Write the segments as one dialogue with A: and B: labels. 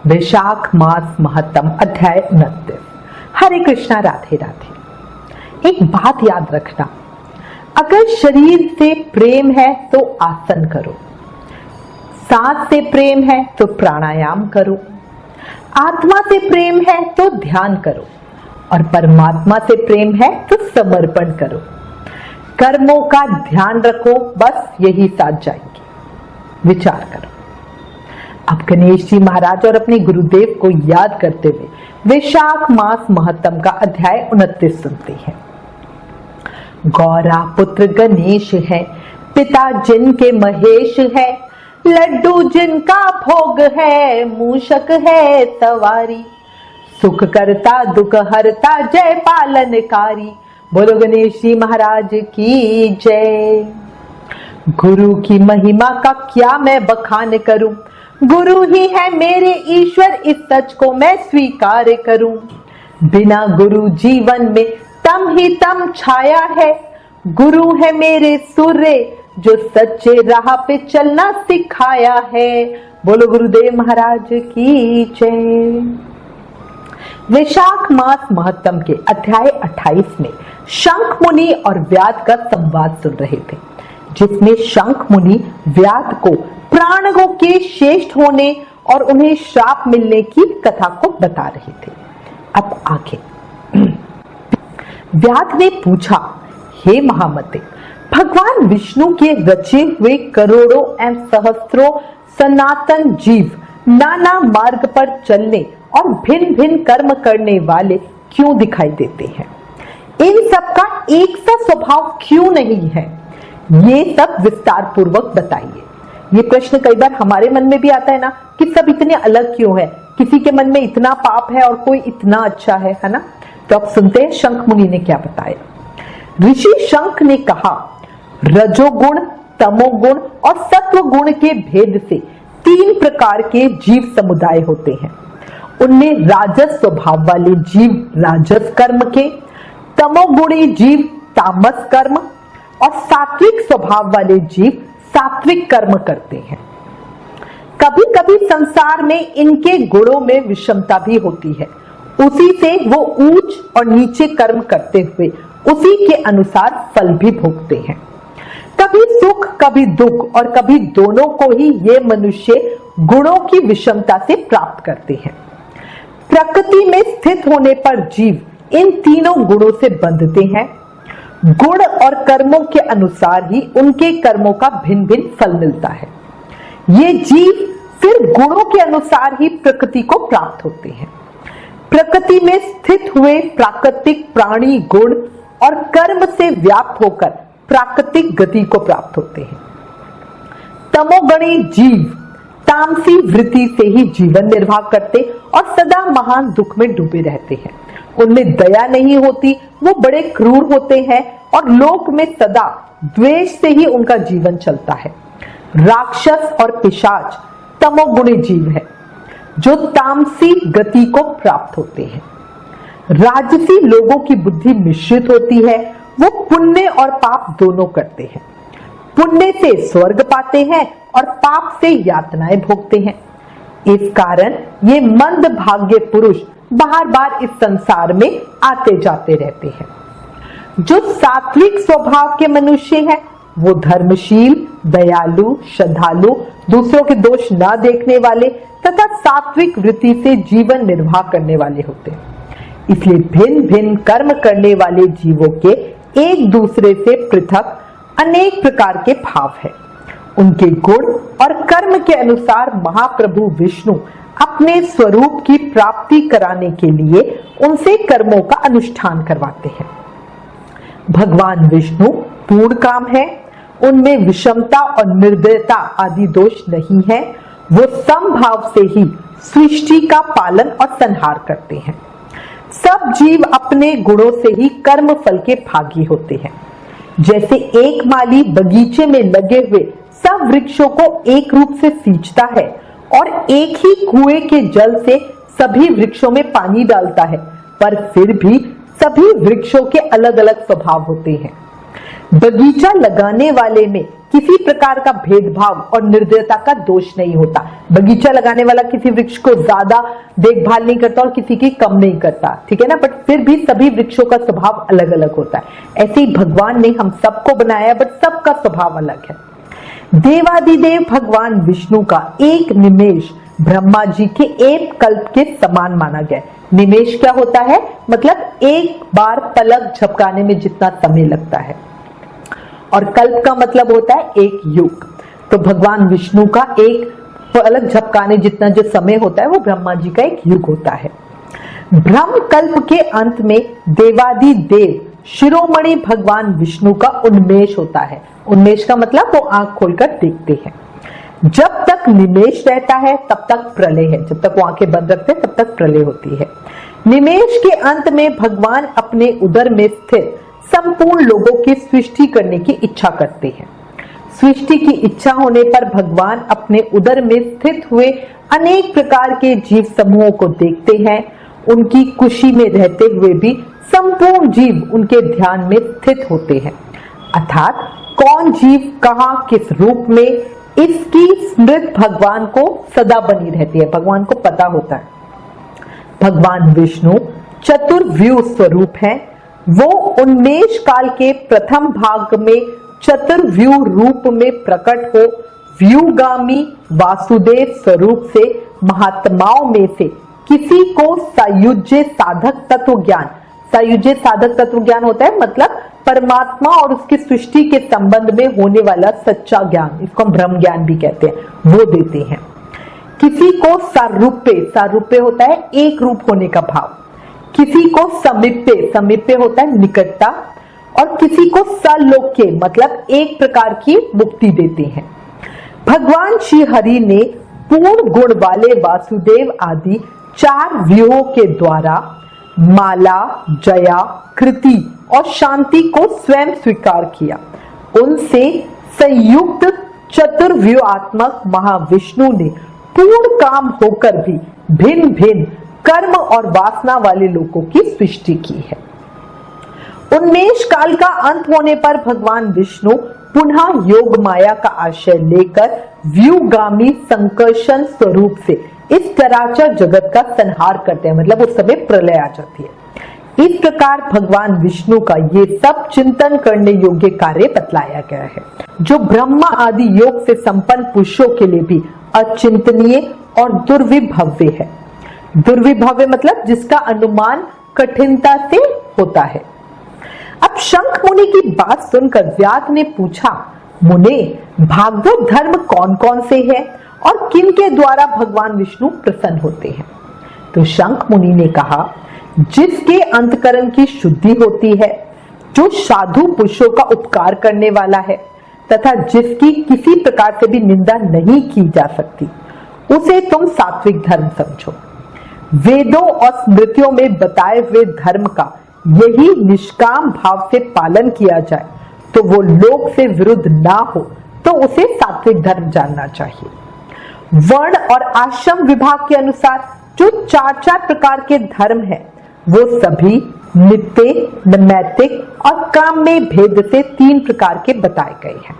A: वैशाख मास महत्तम अध्याय 29। हरे कृष्णा, राधे राधे। एक बात याद रखना, अगर शरीर से प्रेम है तो आसन करो, सांस से प्रेम है तो प्राणायाम करो, आत्मा से प्रेम है तो ध्यान करो और परमात्मा से प्रेम है तो समर्पण करो। कर्मों का ध्यान रखो, बस यही साथ जाएंगे। विचार करो। अब गणेश जी महाराज और अपने गुरुदेव को याद करते हुए वैशाख मास महत्तम का अध्याय 29 सुनते हैं। गौरा पुत्र गणेश है, पिता जिनके महेश है, लड्डू जिनका भोग है, मूषक है सवारी, सुख करता दुख हरता जय पालनकारी। बोलो गणेश जी महाराज की जय। गुरु की महिमा का क्या मैं बखान करूं, गुरु ही है मेरे ईश्वर, इस सच को मैं स्वीकार करूं। बिना गुरु जीवन में तम ही तम छाया है, गुरु है मेरे सूर्य जो सच्चे राह पे चलना सिखाया है। बोलो गुरुदेव महाराज की जय। वैशाख मास महत्तम के अध्याय 28 में शंख मुनि और व्याध का संवाद सुन रहे थे, जिसमें शंख मुनि व्याध को प्राणों के श्रेष्ठ होने और उन्हें श्राप मिलने की कथा को बता रहे थे। अब आगे व्याध ने पूछा, हे महामते, भगवान विष्णु के रचे हुए करोड़ों एवं सहस्त्रों सनातन जीव नाना मार्ग पर चलने और भिन्न भिन्न कर्म करने वाले क्यों दिखाई देते हैं? इन सब का एक सा स्वभाव क्यों नहीं है? ये सब विस्तार पूर्वक बताइए। ये प्रश्न कई बार हमारे मन में भी आता है ना, कि सब इतने अलग क्यों है? किसी के मन में इतना पाप है और कोई इतना अच्छा है ना? तो अब सुनते हैं शंख मुनि ने क्या बताया। ऋषि शंख ने कहा, रजोगुण, तमोगुण और सत्व गुण के भेद से 3 प्रकार के जीव समुदाय होते हैं। उनमें राजस स्वभाव वाले जीव राजस कर्म के, तमोगुणी जीव तामस कर्म और सात्विक स्वभाव वाले जीव सात्विक कर्म करते हैं। कभी कभी संसार में इनके गुणों में विषमता भी होती है, उसी से वो ऊंच और नीचे कर्म करते हुए उसी के अनुसार फल भी भोगते हैं। कभी सुख कभी दुख और कभी दोनों को ही ये मनुष्य गुणों की विषमता से प्राप्त करते हैं। प्रकृति में स्थित होने पर जीव इन तीनों गुणों से बंधते हैं। गुण और कर्मों के अनुसार ही उनके कर्मों का भिन्न भिन्न फल मिलता है। ये जीव फिर गुणों के अनुसार ही प्रकृति को प्राप्त होते हैं। प्रकृति में स्थित हुए प्राकृतिक प्राणी गुण और कर्म से व्याप्त होकर प्राकृतिक गति को प्राप्त होते हैं। तमोगुणी जीव तामसी वृत्ति से ही जीवन निर्वाह करते और सदा महान दुख में डूबे रहते हैं। उनमें दया नहीं होती, वो बड़े क्रूर होते हैं और लोक में सदा द्वेष से ही उनका जीवन चलता है। राक्षस और पिशाच तमोगुणी जीव है जो तामसी गति को प्राप्त होते हैं। राजसी लोगों की बुद्धि मिश्रित होती है, वो पुण्य और पाप दोनों करते हैं। पुण्य से स्वर्ग पाते हैं और पाप से यातनाएं भोगते हैं। इस कारण ये मंद भाग्य पुरुष बार बार इस संसार में आते जाते रहते हैं। जो सात्विक स्वभाव के मनुष्य हैं, वो धर्मशील, दयालु, श्रद्धालु, दूसरों के दोष न देखने वाले तथा सात्विक वृत्ति से जीवन निर्वाह करने वाले होते हैं। इसलिए भिन्न भिन्न कर्म करने वाले जीवों के एक दूसरे से पृथक अनेक प्रकार के भाव है। उनके गुण और कर्म के अनुसार महाप्रभु विष्णु अपने स्वरूप की प्राप्ति कराने के लिए उनसे कर्मों का अनुष्ठान करवाते हैं। भगवान विष्णु पूर्ण काम है, उनमें विषमता और निर्दयता आदि दोष नहीं है। वो समभाव से ही सृष्टि का पालन और संहार करते हैं। सब जीव अपने गुणों से ही कर्म फल के भागी होते हैं। जैसे एक माली बगीचे में लगे हुए सब वृक्षों को एक रूप से सींचता है और एक ही कुएं के जल से सभी वृक्षों में पानी डालता है, पर फिर भी सभी वृक्षों के अलग अलग स्वभाव होते हैं। बगीचा लगाने वाले में किसी प्रकार का भेदभाव और निर्दयता का दोष नहीं होता। बगीचा लगाने वाला किसी वृक्ष को ज्यादा देखभाल नहीं करता और किसी की कम नहीं करता, ठीक है ना, बट फिर भी सभी वृक्षों का स्वभाव अलग अलग होता है। ऐसे ही भगवान ने हम सबको बनाया, बट सबका स्वभाव अलग है। देवादिदेव भगवान विष्णु का एक निमेष ब्रह्मा जी के एक कल्प के समान माना गया। निमेष क्या होता है? मतलब एक बार पलक झपकाने में जितना समय लगता है, और कल्प का मतलब होता है एक युग। तो भगवान विष्णु का एक पलक झपकाने जितना जो समय होता है वो ब्रह्मा जी का एक युग होता है। ब्रह्म कल्प के अंत में देवादि देव शिरोमणि भगवान विष्णु का उन्मेष होता है। उन्मेष का मतलब वो आंख खोलकर देखते हैं। जब तक निमेष रहता है तब तक प्रलय है, जब तक वो आंखें बंद रखते हैं तब तक प्रलय होती है। निमेष के अंत में भगवान अपने उदर में स्थित संपूर्ण लोगों की सृष्टि करने की इच्छा करते हैं। सृष्टि की इच्छा होने पर भगवान अपने उदर में स्थित हुए अनेक प्रकार के जीव समूहों को देखते हैं। उनकी खुशी में रहते हुए भी संपूर्ण जीव उनके ध्यान में स्थित होते हैं। अर्थात कौन जीव कहाँ किस रूप में, इसकी स्मृति भगवान को सदा बनी रहती है, भगवान को पता होता है। भगवान विष्णु चतुर्व्यूह स्वरूप है। वो उन्मेष काल के प्रथम भाग में चतुर्व्यूह रूप में प्रकट हो व्यूगामी वासुदेव स्वरूप से महात्माओं में से किसी को सायुज्य साधक तत्व ज्ञान, सायुज्य साधक तत्व ज्ञान होता है मतलब परमात्मा और उसकी सृष्टि के संबंध में होने वाला सच्चा ज्ञान, इसको हम ब्रह्म ज्ञान भी कहते हैं, वो देते हैं। किसी को सारूप्य, सारूप्य होता है एक रूप होने का भाव। किसी को समीप्य, समीप्य होता है निकटता, और किसी को सलोक्य मतलब एक प्रकार की मुक्ति देते हैं। भगवान श्री हरि ने पूर्ण गुण वाले वासुदेव आदि 4 व्यूहों के द्वारा माला, जया, कृति और शांति को स्वयं स्वीकार किया। उनसे संयुक्त चतुर्व्यूहात्मक महाविष्णु ने पूर्ण काम होकर भी भिन्न भिन्न कर्म और वासना वाले लोगों की सृष्टि की है। उन्मेष काल का अंत होने पर भगवान विष्णु पुनः योग माया का आश्रय लेकर व्यूगामी संकर्षण स्वरूप से इस चराचर जगत का संहार करते हैं, मतलब उस समय प्रलय आ जाती है। इस प्रकार भगवान विष्णु का ये सब चिंतन करने योग्य कार्य बतलाया गया है, जो ब्रह्मा आदि योग से संपन्न पुरुषों के लिए भी अचिंतनीय और दुर्विभव्य है। दुर्विभव्य मतलब जिसका अनुमान कठिनता से होता है। अब शंख मुनि की बात सुनकर व्यास ने पूछा, मुने भागवत धर्म कौन कौन से हैं और किन के द्वारा भगवान विष्णु प्रसन्न होते हैं? तो शंख मुनि ने कहा, जिसके अंतकरण की शुद्धि होती है, जो साधु पुरुषों का उपकार करने वाला है तथा जिसकी किसी प्रकार से भी निंदा नहीं की जा सकती, उसे तुम सात्विक धर्म समझो। वेदों और स्मृतियों में बताए हुए धर्म का यही निष्काम भाव से पालन किया जाए तो वो लोक से विरुद्ध ना हो, तो उसे सात्विक धर्म जानना चाहिए। वर्ण और आश्रम विभाग के अनुसार जो 4 प्रकार के धर्म है, वो सभी नित्य, नैतिक और काम में भेद से 3 प्रकार के बताए गए हैं।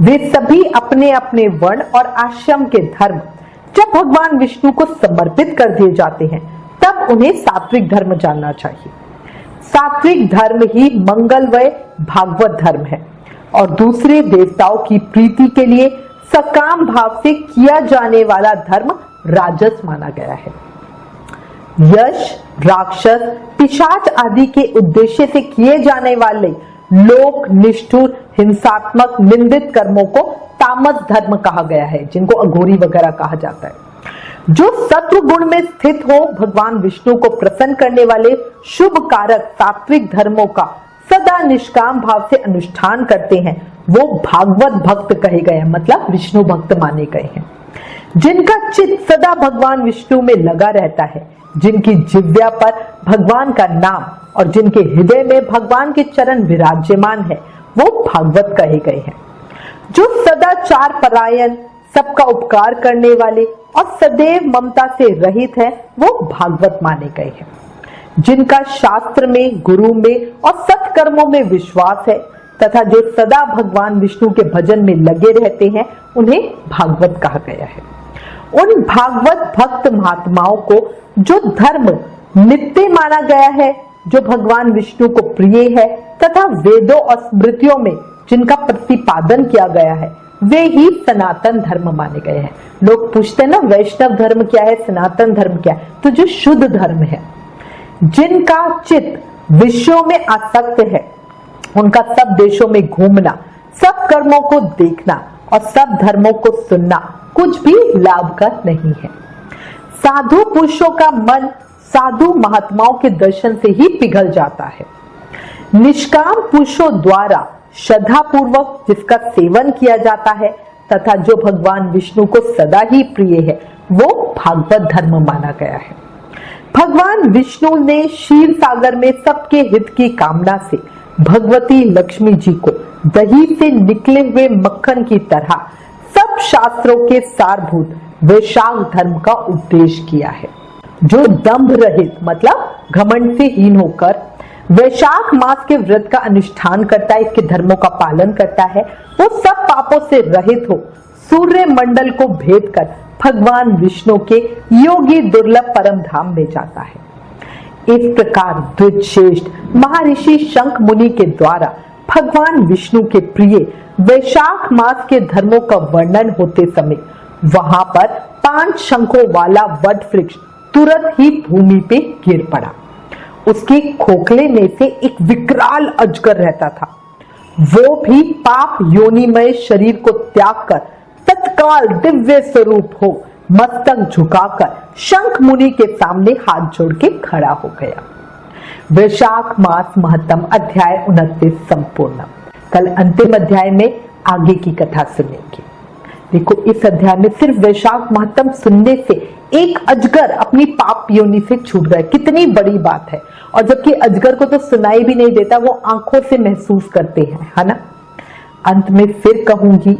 A: वे सभी अपने अपने वर्ण और आश्रम के धर्म जब भगवान विष्णु को समर्पित कर दिए जाते हैं, तब उन्हें सात्विक धर्म जानना चाहिए। सात्विक धर्म ही मंगलमय भागवत धर्म है और दूसरे देवताओं की प्रीति के लिए सकाम भाव से किया जाने वाला धर्म राजस माना गया है। यश, राक्षस, पिशाच आदि के उद्देश्य से किए जाने वाले लोक निष्ठुर, हिंसात्मक, निंदित कर्मों को तामस धर्म कहा गया है, जिनको अघोरी वगैरह कहा जाता है। जो सत्व गुण में स्थित हो, भगवान विष्णु को प्रसन्न करने वाले शुभ कारक सात्विक धर्मों का सदा निष्काम भाव से अनुष्ठान करते हैं, वो भागवत भक्त कहे गए, मतलब विष्णु भक्त माने गए हैं। जिनका चित्त सदा भगवान विष्णु में लगा रहता है, जिनकी जिह्वा पर भगवान का नाम और जिनके हृदय में भगवान के चरण विराज्यमान है, वो भागवत कहे गए हैं। जो सदाचार परायण, सबका उपकार करने वाले और सदैव ममता से रहित है, वो भागवत माने गए हैं। जिनका शास्त्र में, गुरु में और सत्कर्मों में विश्वास है तथा जो सदा भगवान विष्णु के भजन में लगे रहते हैं उन्हें भागवत कहा गया है। उन भागवत भक्त महात्माओं को जो धर्म नित्य माना गया है, जो भगवान विष्णु को प्रिय है तथा वेदों और स्मृतियों में जिनका प्रतिपादन किया गया है, वे ही सनातन धर्म माने गए हैं। लोग पूछते हैं ना वैष्णव धर्म क्या है, सनातन धर्म क्या है, तो जो शुद्ध धर्म है, जिनका चित्त विषयों में आसक्त है, उनका सब देशों में घूमना, सब कर्मों को देखना और सब धर्मों को सुनना कुछ भी लाभकर नहीं है। साधु पुरुषों का मन साधु महात्माओं के दर्शन से ही पिघल जाता है। निष्काम पुरुषों द्वारा श्रद्धा पूर्वक जिसका सेवन किया जाता है तथा जो भगवान विष्णु को सदा ही प्रिय है, वो भागवत धर्म माना गया है। भगवान विष्णु ने क्षीर सागर में सबके हित की कामना से भगवती लक्ष्मी जी को दही से निकले हुए मक्खन की तरह सब शास्त्रों के सारभूत वैशाख धर्म का उपदेश किया है। जो दंभ रहित मतलब घमंड से हीन होकर वैशाख मास के व्रत का अनुष्ठान करता है, इसके धर्मों का पालन करता है, वो सब पापों से रहित हो सूर्य मंडल को भेद कर भगवान विष्णु के योगी दुर्लभ परम धाम में जाता है। इस प्रकार द्विजश्रेष्ठ महर्षि शंख मुनि के द्वारा भगवान विष्णु के प्रिय वैशाख मास के धर्मों का वर्णन होते समय वहां पर 5 शंखों वाला वट वृक्ष तुरंत ही भूमि पे गिर पड़ा। उसके खोखले में से एक विकराल अजगर रहता था। वो भी पाप योनिमय शरीर को त्याग कर तत्काल दिव्य स्वरूप हो मस्तक झुकाकर शंख मुनि के सामने हाथ जोड़ के खड़ा हो गया। वैशाख मास महत्तम अध्याय 29 संपूर्ण। कल अंतिम अध्याय में आगे की कथा सुनेंगे। देखो इस अध्याय में सिर्फ वैशाख महत्तम सुनने से एक अजगर अपनी पाप योनि से छूट गया, कितनी बड़ी बात है। और जबकि अजगर को तो सुनाई भी नहीं देता, वो आंखों से महसूस करते हैं, है ना। अंत में फिर कहूंगी,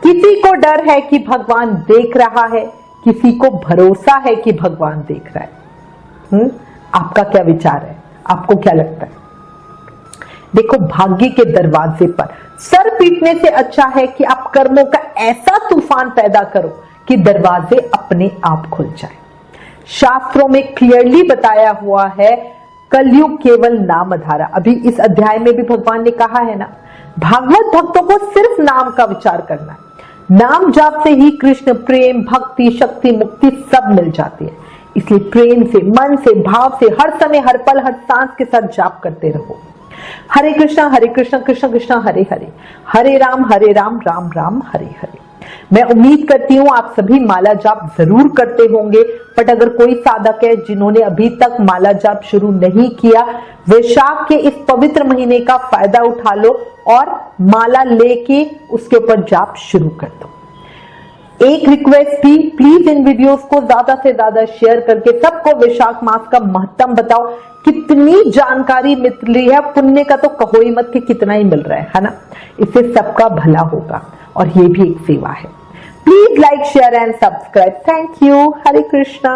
A: किसी को डर है कि भगवान देख रहा है, किसी को भरोसा है कि भगवान देख रहा है। आपका क्या विचार है, आपको क्या लगता है? देखो भाग्य के दरवाजे पर सर पीटने से अच्छा है कि आप कर्मों का ऐसा तूफान पैदा करो कि दरवाजे अपने आप खुल जाए। शास्त्रों में क्लियरली बताया हुआ है, कलयुग केवल नाम आधारा। अभी इस अध्याय में भी भगवान ने कहा है ना, भागवत भक्तों को सिर्फ नाम का विचार करना है। नाम जाप से ही कृष्ण प्रेम भक्ति शक्ति मुक्ति सब मिल जाती है। इसलिए प्रेम से मन से भाव से हर समय हर पल हर सांस के साथ जाप करते रहो। हरे कृष्णा कृष्ण कृष्ण हरे हरे, हरे राम राम राम हरे हरे। मैं उम्मीद करती हूँ आप सभी माला जाप जरूर करते होंगे, बट अगर कोई साधक है जिन्होंने अभी तक माला जाप शुरू नहीं किया, वैशाख के इस पवित्र महीने का फायदा उठा लो और माला लेके उसके ऊपर जाप शुरू कर दो। एक रिक्वेस्ट थी, प्लीज इन वीडियोस को ज्यादा से ज्यादा शेयर करके सबको वैशाख मास का महत्व बताओ। कितनी जानकारी मिल रही है, पुण्य का तो कहो ही मत कि कितना ही मिल रहा है ना। इससे सबका भला होगा और ये भी एक सेवा है। Please like share and subscribe. Thank you. Hare Krishna.